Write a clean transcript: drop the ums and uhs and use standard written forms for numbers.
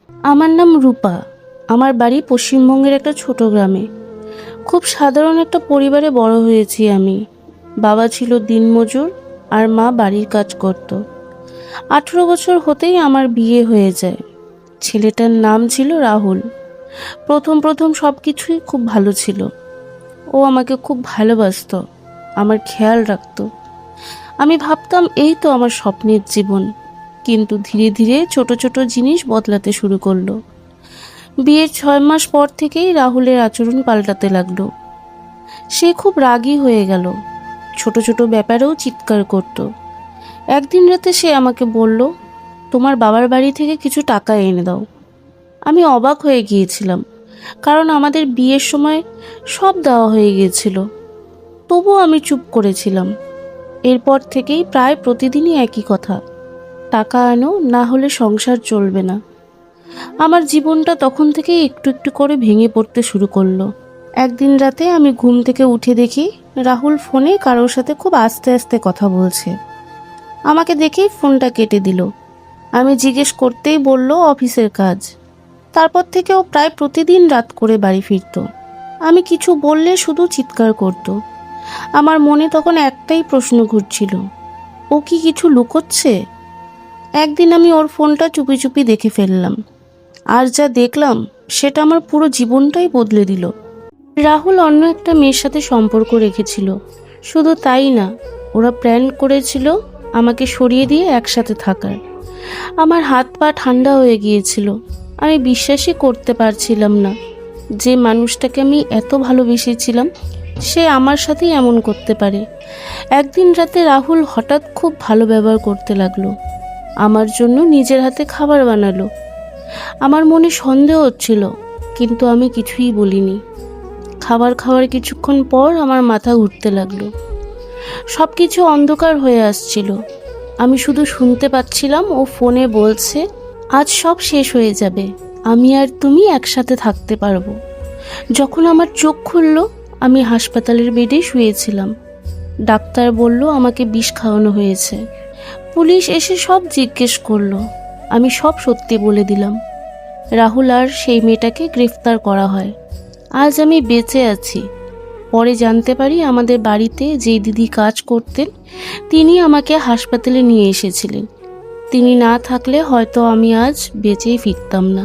আমার নাম রূপা। আমার বাড়ি পশ্চিমবঙ্গের একটা ছোট গ্রামে। খুব সাধারণ একটা পরিবারে বড় হয়েছি আমি। বাবা ছিল দিনমজুর আর মা বাড়ির কাজ করত। 18 বছর হতেই আমার বিয়ে হয়ে যায়। ছেলেটার নাম ছিল রাহুল। প্রথম প্রথম সব কিছুই খুব ভালো ছিল। ও আমাকে খুব ভালোবাসতো, আমার খেয়াল রাখতো। আমি ভাবতাম এই তো আমার স্বপ্নের জীবন। কিন্তু ধীরে ধীরে ছোট ছোট জিনিস বদলাতে শুরু করলো। বিয়ের 6 মাস পর থেকেই রাহুলের আচরণ পাল্টাতে লাগলো। সে খুব রাগী হয়ে গেল, ছোট ছোট ব্যাপারেও চিৎকার করত। একদিন রাতে সে আমাকে বলল, তোমার বাবার বাড়ি থেকে কিছু টাকা এনে দাও। আমি অবাক হয়ে গিয়েছিলাম, কারণ আমাদের বিয়ের সময় সব দেওয়া হয়ে গিয়েছিল। তবুও আমি চুপ করেছিলাম। এরপর থেকেই প্রায় প্রতিদিনই একই কথা, টাকা আনো, না হলে সংসার চলবে না। আমার জীবনটা তখন থেকেই একটু একটু করে ভেঙে পড়তে শুরু করলো। একদিন রাতে আমি ঘুম থেকে উঠে দেখি রাহুল ফোনে কারোর সাথে খুব আস্তে আস্তে কথা বলছে। আমাকে দেখেই ফোনটা কেটে দিল। আমি জিজ্ঞেস করতেই বলল অফিসের কাজ। তারপর থেকে ও প্রায় প্রতিদিন রাত করে বাড়ি ফিরতো। আমি কিছু বললে শুধু চিৎকার করত। আমার মনে তখন একটাই প্রশ্ন ঘুরছিল, ও কি কিছু লুকোচ্ছে? একদিন আমি ওর ফোনটা চুপি চুপি দেখে ফেললাম। আর যা দেখলাম সেটা আমার পুরো জীবনটাই বদলে দিল। রাহুল অন্য একটা মেয়ের সাথে সম্পর্ক রেখেছিল। শুধু তাই না, ওরা প্ল্যান করেছিল আমাকে সরিয়ে দিয়ে একসাথে থাকার। আমার হাত পা ঠান্ডা হয়ে গিয়েছিল। আমি বিশ্বাসই করতে পারছিলাম না যে মানুষটাকে আমি এত ভালোবেসেছিলাম সে আমার সাথেই এমন করতে পারে। একদিন রাতে রাহুল হঠাৎ খুব ভালো ব্যবহার করতে লাগলো। আমার জন্য নিজের হাতে খাবার বানালো। আমার মনে সন্দেহ হচ্ছিল, কিন্তু আমি কিছুই বলিনি। খাবার খাওয়ার কিছুক্ষণ পর আমার মাথা ঘুরতে লাগলো। সব কিছু অন্ধকার হয়ে আসছিল। আমি শুধু শুনতে পাচ্ছিলাম ও ফোনে বলছে, আজ সব শেষ হয়ে যাবে, আমি আর তুমি একসাথে থাকতে পারবো। যখন আমার চোখ খুলল, আমি হাসপাতালের বেডে শুয়েছিলাম। ডাক্তার বলল আমাকে বিষ খাওয়ানো হয়েছে। পুলিশ এসে সব জিজ্ঞেস করলো। আমি সব সত্যি বলে দিলাম। রাহুল আর সেই মেয়েটাকে গ্রেফতার করা হয়। আজ আমি বেঁচে আছি। পরে জানতে পারি আমাদের বাড়িতে যেই দিদি কাজ করতেন তিনি আমাকে হাসপাতালে নিয়ে এসেছিলেন। তিনি না থাকলে হয়তো আমি আজ বেঁচেই ফিরতাম না।